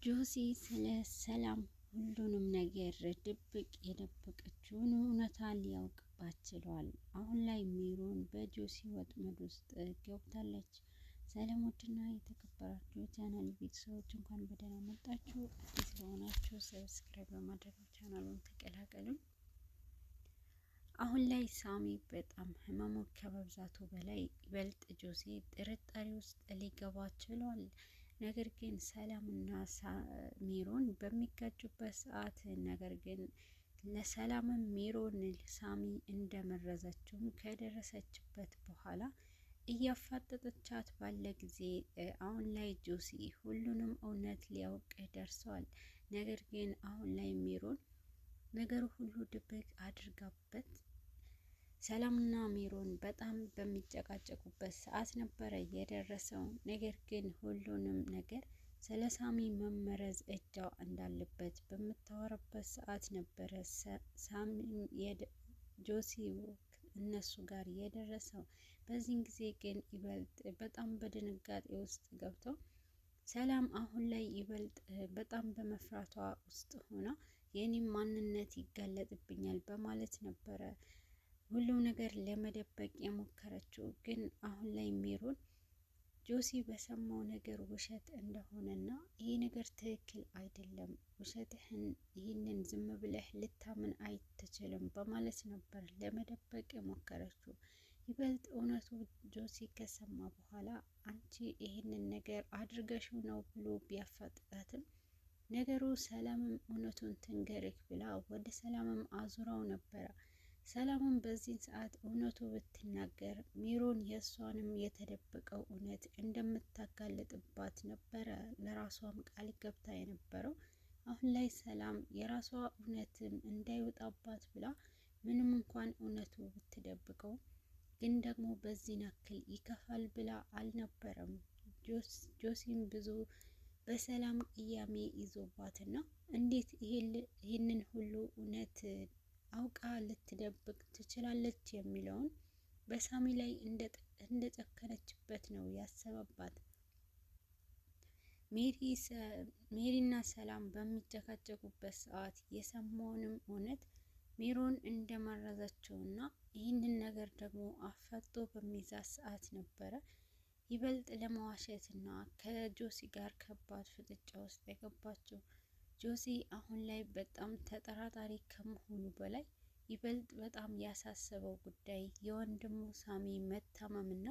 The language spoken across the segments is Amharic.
ጆሲ ስለ ሰላም ሁሉንም ነገር ድብቅ የደበቀችውን እውነታ ሊያውቅባት ችሏል። አሁን ላይ ሜሮን በጆሲ ወጥመድ ውስጥ ገብታለች። ሰላም ውድና የተከበራችሁ የቻናል ቤተሰቦች እንኳን በደህና መጣችሁ። አዲስ ለሆናችሁ ሰብስክራይብ በማድረግ ቻናሉን ተቀላቀሉ። አሁን ላይ ሳሚ በጣም ህመሙ ከመብዛቱ በላይ ይበልጥ ጆሲ ጥርጣሬ ውስጥ ሊገባ ችሏል። ነገር ግን ሰላምና ሜሮን በሚጋጩበት ሰዓት ነገር ግን ለሰላምም ሜሮን ሳሚ እንደመረዘችውም ከደረሰችበት በኋላ እያፋጠጠቻት ባለ ጊዜ አሁን ላይ ጆሲ ሁሉንም እውነት ሊያውቅ ደርሰዋል። ነገር ግን አሁን ላይ ሜሮን ነገሩ ሁሉ ድብቅ አድርጋበት ሰላምና ሜሮን በጣም በሚጨቃጨቁበት ሰዓት ነበረ የደረሰው። ነገር ግን ሁሉንም ነገር ስለ ሳሚ መመረዝ እጇ እንዳለበት በምታወራበት ሰዓት ነበረ ሳሚ ጆሲ እነሱ ጋር የደረሰው። በዚህን ጊዜ ግን ይበልጥ በጣም በድንጋጤ ውስጥ ገብተው ሰላም አሁን ላይ ይበልጥ በጣም በመፍራቷ ውስጥ ሆና የኔም ማንነት ይጋለጥብኛል በማለት ነበረ ሁሉም ነገር ለመደበቅ የሞከረችው። ግን አሁን ላይ ሜሮን ጆሲ በሰማው ነገር ውሸት እንደሆነና ይሄ ነገር ትክክል አይደለም፣ ውሸትህን ይህንን ዝም ብለህ ልታምን አይትችልም በማለት ነበር ለመደበቅ የሞከረችው። ይበልጥ እውነቱ ጆሲ ከሰማ በኋላ አንቺ ይህንን ነገር አድርገሽው ነው ብሎ ቢያፋጥጣትም ነገሩ ሰላምም እውነቱን ትንገርህ ብላ ወደ ሰላምም አዙራው ነበረ። ሰላምም በዚህ ሰዓት እውነቱ ብትናገር ሜሮን የእሷንም የተደበቀው እውነት እንደምታጋልጥባት ነበረ ለራሷም ቃል ገብታ የነበረው። አሁን ላይ ሰላም የራሷ እውነትም እንዳይወጣባት ብላ ምንም እንኳን እውነቱ ብትደብቀው ግን ደግሞ በዚህ ናክል ይከፋል ብላ አልነበረም። ጆሲም ብዙ በሰላም ቅያሜ ይዞባትና እንዴት ይህንን ሁሉ እውነት አውቃ ልትደብቅ ትችላለች የሚለውን በሳሚ ላይ እንደጨከነችበት ነው ያሰበባት። ሜሪና ሰላም በሚጨቃጨቁበት ሰዓት የሰማውንም እውነት ሜሮን እንደመረዘችውና ይህንን ነገር ደግሞ አፈጦ በሚይዛት ሰዓት ነበረ ይበልጥ ለመዋሸትና ከጆሲ ጋር ከባድ ፍጥጫ ውስጥ የገባችው። ጆሲ አሁን ላይ በጣም ተጠራጣሪ ከመሆኑ በላይ ይበልጥ በጣም ያሳሰበው ጉዳይ የወንድሙ ሳሚ መታመምና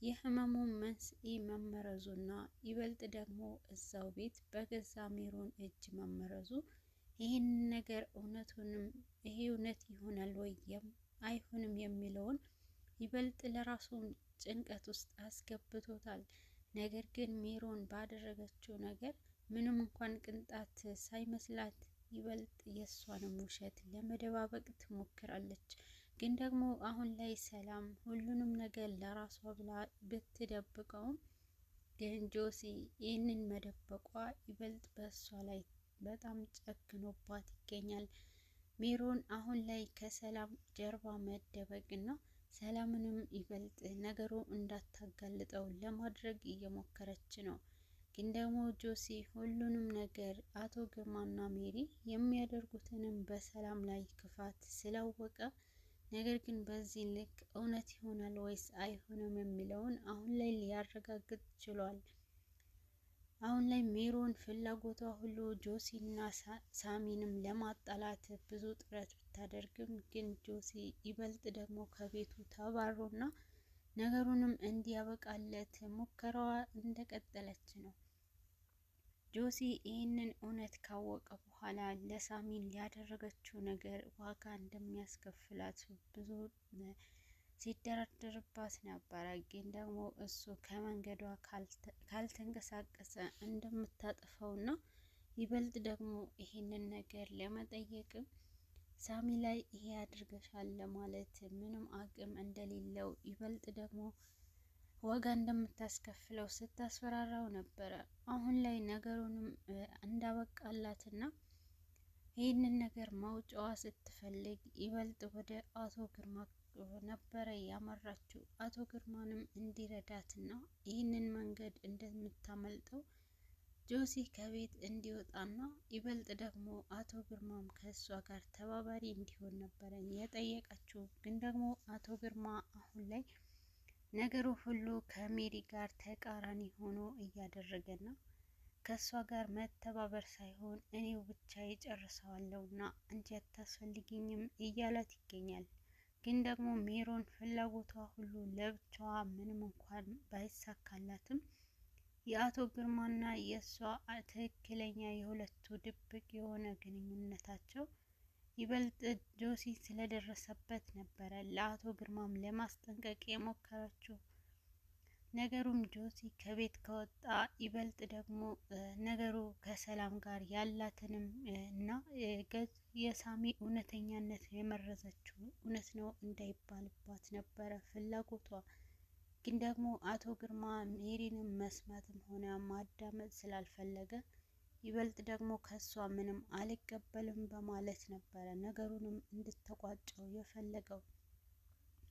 የህመሙ መንስኤ መመረዙና ይበልጥ ደግሞ እዛው ቤት በገዛ ሜሮን እጅ መመረዙ። ይህን ነገር እውነቱንም ይሄ እውነት ይሆናል ወይም አይሆንም የሚለውን ይበልጥ ለራሱ ጭንቀት ውስጥ አስገብቶታል። ነገር ግን ሜሮን ባደረገችው ነገር ምንም እንኳን ቅንጣት ሳይመስላት ይበልጥ የእሷንም ውሸት ለመደባበቅ ትሞክራለች። ግን ደግሞ አሁን ላይ ሰላም ሁሉንም ነገር ለራሷ ብላ ብትደብቀውም ግን ጆሲ ይህንን መደበቋ ይበልጥ በእሷ ላይ በጣም ጨክኖባት ይገኛል። ሜሮን አሁን ላይ ከሰላም ጀርባ መደበቅና ሰላምንም ይበልጥ ነገሩ እንዳታጋልጠው ለማድረግ እየሞከረች ነው። ግን ደግሞ ጆሲ ሁሉንም ነገር አቶ ግርማና ሜሪ የሚያደርጉትንም በሰላም ላይ ክፋት ስላወቀ ነገር ግን በዚህ ልክ እውነት ይሆናል ወይስ አይሆንም የሚለውን አሁን ላይ ሊያረጋግጥ ችሏል። አሁን ላይ ሜሮን ፍላጎቷ ሁሉ ጆሲና ሳሚንም ለማጣላት ብዙ ጥረት ብታደርግም ግን ጆሲ ይበልጥ ደግሞ ከቤቱ ተባሮና ነገሩንም እንዲያበቃለት ሙከራዋ እንደቀጠለች ነው። ጆሲ ይህንን እውነት ካወቀ በኋላ ለሳሚን ያደረገችው ነገር ዋጋ እንደሚያስከፍላት ብዙ ሲደረደርባት ነበረ። ግን ደግሞ እሱ ከመንገዷ ካልተንቀሳቀሰ እንደምታጠፋውና ይበልጥ ደግሞ ይህንን ነገር ለመጠየቅም ሳሚ ላይ ይሄ አድርገሻል ለማለት ምንም አቅም እንደሌለው ይበልጥ ደግሞ ዋጋ እንደምታስከፍለው ስታስፈራራው ነበረ። አሁን ላይ ነገሩንም እንዳበቃላትና ይህንን ነገር ማውጫዋ ስትፈልግ ይበልጥ ወደ አቶ ግርማ ነበረ ያመራችው። አቶ ግርማንም እንዲረዳትና ይህንን መንገድ እንደምታመልጠው ጆሲ ከቤት እንዲወጣና ይበልጥ ደግሞ አቶ ግርማም ከእሷ ጋር ተባባሪ እንዲሆን ነበረ የጠየቀችው። ግን ደግሞ አቶ ግርማ አሁን ላይ ነገሩ ሁሉ ከሜሪ ጋር ተቃራኒ ሆኖ እያደረገና ከእሷ ጋር መተባበር ሳይሆን እኔው ብቻ ይጨርሰዋለሁና አንቺ አታስፈልጊኝም እያላት ይገኛል። ግን ደግሞ ሜሮን ፍላጎቷ ሁሉ ለብቻዋ ምንም እንኳን ባይሳካላትም የአቶ ግርማና የእሷ ትክክለኛ የሁለቱ ድብቅ የሆነ ግንኙነታቸው ይበልጥ ጆሲ ስለደረሰበት ነበረ ለአቶ ግርማም ለማስጠንቀቅ የሞከረችው። ነገሩም ጆሲ ከቤት ከወጣ ይበልጥ ደግሞ ነገሩ ከሰላም ጋር ያላትንም እና የሳሚ እውነተኛነት የመረዘችው እውነት ነው እንዳይባልባት ነበረ ፍላጎቷ። ግን ደግሞ አቶ ግርማ ሜሪንም መስማትም ሆነ ማዳመጥ ስላልፈለገ ይበልጥ ደግሞ ከሷ ምንም አልቀበልም በማለት ነበረ ነገሩንም እንድትቋጨው የፈለገው።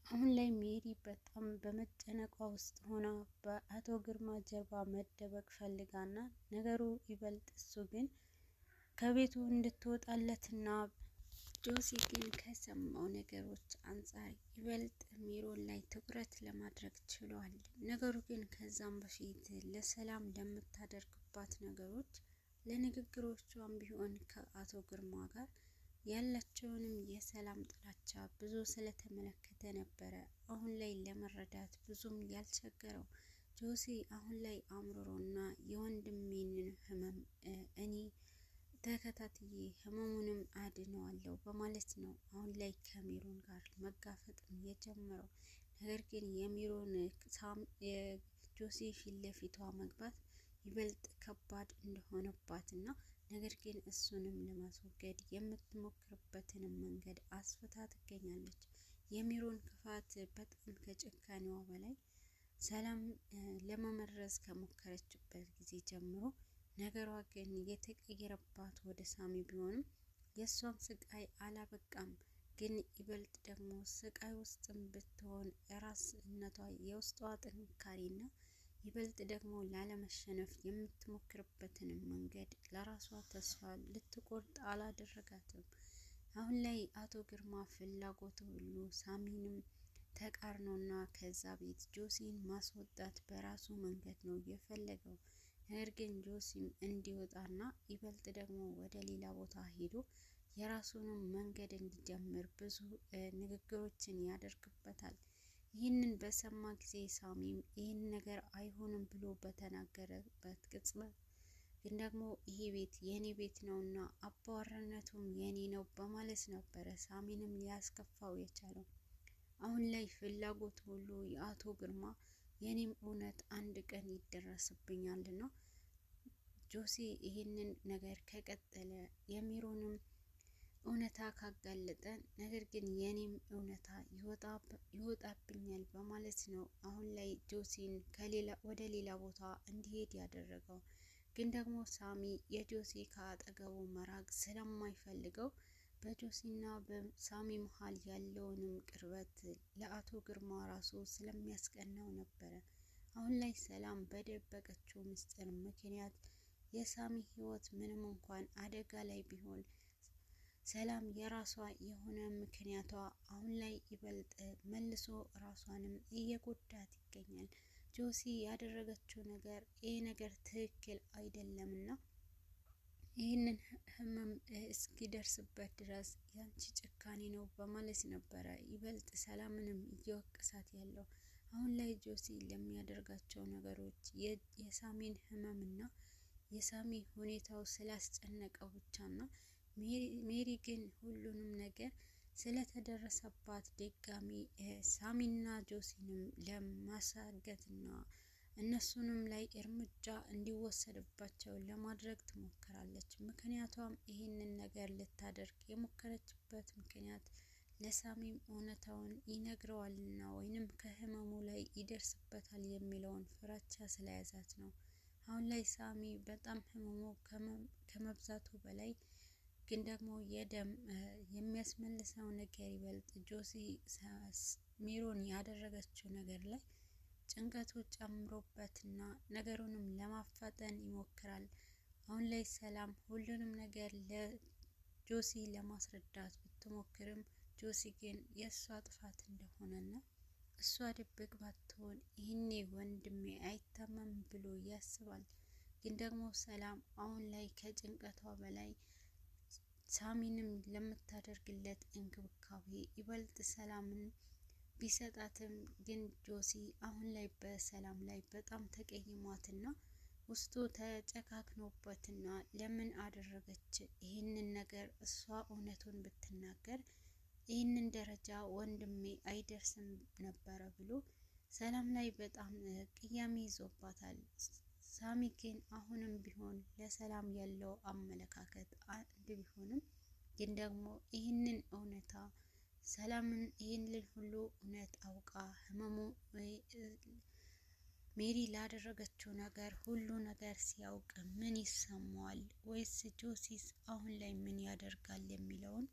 አሁን ላይ ሜሪ በጣም በመጨነቋ ውስጥ ሆና በአቶ ግርማ ጀርባ መደበቅ ፈልጋና ነገሩ ይበልጥ እሱ ግን ከቤቱ እንድትወጣለትና ጆሲ ግን ከሰማው ነገሮች አንጻር ይበልጥ ሜሮን ላይ ትኩረት ለማድረግ ችሏል። ነገሩ ግን ከዛም በፊት ለሰላም ለምታደርግባት ነገሮች ለንግግሮቿም ቢሆን ከአቶ ግርማ ጋር ያላቸውንም የሰላም ጥላቻ ብዙ ስለተመለከተ ነበረ አሁን ላይ ለመረዳት ብዙም ያልቸገረው። ጆሲ አሁን ላይ አምሮሮና የወንድሜንን ህመም እኔ ተከታትዬ ህመሙንም አድነዋለሁ በማለት ነው አሁን ላይ ከሜሮን ጋር መጋፈጥም የጀመረው። ነገር ግን የሜሮን የጆሲ ፊት ለፊቷ መግባት ይበልጥ ከባድ እንደሆነባትና ነገር ግን እሱንም ለማስወገድ የምትሞክርበትንም መንገድ አስፍታ ትገኛለች። የሜሮን ክፋት በጣም ከጭካኔዋ በላይ ሰላም ለመመረዝ ከሞከረችበት ጊዜ ጀምሮ ነገሯ ግን የተቀየረባት ወደ ሳሚ ቢሆንም የእሷም ስቃይ አላበቃም። ግን ይበልጥ ደግሞ ስቃይ ውስጥም ብትሆን የራስነቷ የውስጧ ጥንካሬና ይበልጥ ደግሞ ላለመሸነፍ የምትሞክርበትን መንገድ ለራሷ ተስፋ ልትቆርጥ አላደረጋትም። አሁን ላይ አቶ ግርማ ፍላጎቱ ሁሉ ሳሚንም ተቃርኖና ከዛ ቤት ጆሲን ማስወጣት በራሱ መንገድ ነው የፈለገው። ነገር ግን ጆሲም እንዲወጣና ይበልጥ ደግሞ ወደ ሌላ ቦታ ሄዶ የራሱንም መንገድ እንዲጀምር ብዙ ንግግሮችን ያደርግበታል። ይህንን በሰማ ጊዜ ሳሚም ይህን ነገር አይሆንም ብሎ በተናገረበት ቅጽበት ግን ደግሞ ይሄ ቤት የኔ ቤት ነውና አባወራነቱም የኔ ነው በማለት ነበረ ሳሚንም ሊያስከፋው የቻለው። አሁን ላይ ፍላጎት ሁሉ የአቶ ግርማ የኔም እውነት አንድ ቀን ይደረስብኛልና ጆሲ ይህንን ነገር ከቀጠለ የሜሮንም እውነታ ካጋለጠ ነገር ግን የኔም እውነታ ይወጣብኛል በማለት ነው አሁን ላይ ጆሲን ወደ ሌላ ቦታ እንዲሄድ ያደረገው። ግን ደግሞ ሳሚ የጆሲ ከአጠገቡ መራቅ ስለማይፈልገው በጆሲና በሳሚ መሀል ያለውንም ቅርበት ለአቶ ግርማ ራሱ ስለሚያስቀናው ነበረ። አሁን ላይ ሰላም በደበቀችው ምስጢር ምክንያት የሳሚ ህይወት ምንም እንኳን አደጋ ላይ ቢሆን ሰላም የራሷ የሆነ ምክንያቷ አሁን ላይ ይበልጥ መልሶ ራሷንም እየጎዳት ይገኛል። ጆሲ ያደረገችው ነገር ይሄ ነገር ትክክል አይደለምና ይህንን ህመም እስኪደርስበት ድረስ ያንቺ ጭካኔ ነው በማለት ነበረ ይበልጥ ሰላምንም እየወቀሳት ያለው። አሁን ላይ ጆሲ ለሚያደርጋቸው ነገሮች የሳሚን ህመምና የሳሚ ሁኔታው ስላስጨነቀው ብቻና ሜሪ ግን ሁሉንም ነገር ስለተደረሰባት ድጋሚ ሳሚና ጆሲንም ለማሳገትና እነሱንም ላይ እርምጃ እንዲወሰድባቸው ለማድረግ ትሞክራለች። ምክንያቷም ይህንን ነገር ልታደርግ የሞከረችበት ምክንያት ለሳሚም እውነታውን ይነግረዋልና ወይንም ከህመሙ ላይ ይደርስበታል የሚለውን ፍራቻ ስለያዛት ነው። አሁን ላይ ሳሚ በጣም ህመሙ ከመብዛቱ በላይ ግን ደግሞ የደም የሚያስመልሰው ነገር ይበልጥ ጆሲ ሜሮን ያደረገችው ነገር ላይ ጭንቀቱ ጨምሮበትና ነገሩንም ለማፋጠን ይሞክራል። አሁን ላይ ሰላም ሁሉንም ነገር ለጆሲ ለማስረዳት ብትሞክርም ጆሲ ግን የእሷ ጥፋት እንደሆነና እሷ ድብቅ ባትሆን ይህኔ ወንድሜ አይታመም ብሎ ያስባል። ግን ደግሞ ሰላም አሁን ላይ ከጭንቀቷ በላይ ሳሚንም ለምታደርግለት እንክብካቤ ይበልጥ ሰላምን ቢሰጣትም ግን ጆሲ አሁን ላይ በሰላም ላይ በጣም ተቀይሟትና ውስጡ ተጨካክኖበትና ለምን አደረገች ይህንን ነገር እሷ እውነቱን ብትናገር ይህንን ደረጃ ወንድሜ አይደርስም ነበረ ብሎ ሰላም ላይ በጣም ቅያሜ ይዞባታል። ሳሚ ግን አሁንም ቢሆን ለሰላም ያለው አመለካከት አንድ ቢሆንም ግን ደግሞ ይህንን እውነታ ሰላምን ይህንን ሁሉ እውነት አውቃ ህመሙ ሜሪ ላደረገችው ነገር ሁሉ ነገር ሲያውቅ ምን ይሰማዋል ወይስ ጆሲስ አሁን ላይ ምን ያደርጋል የሚለውን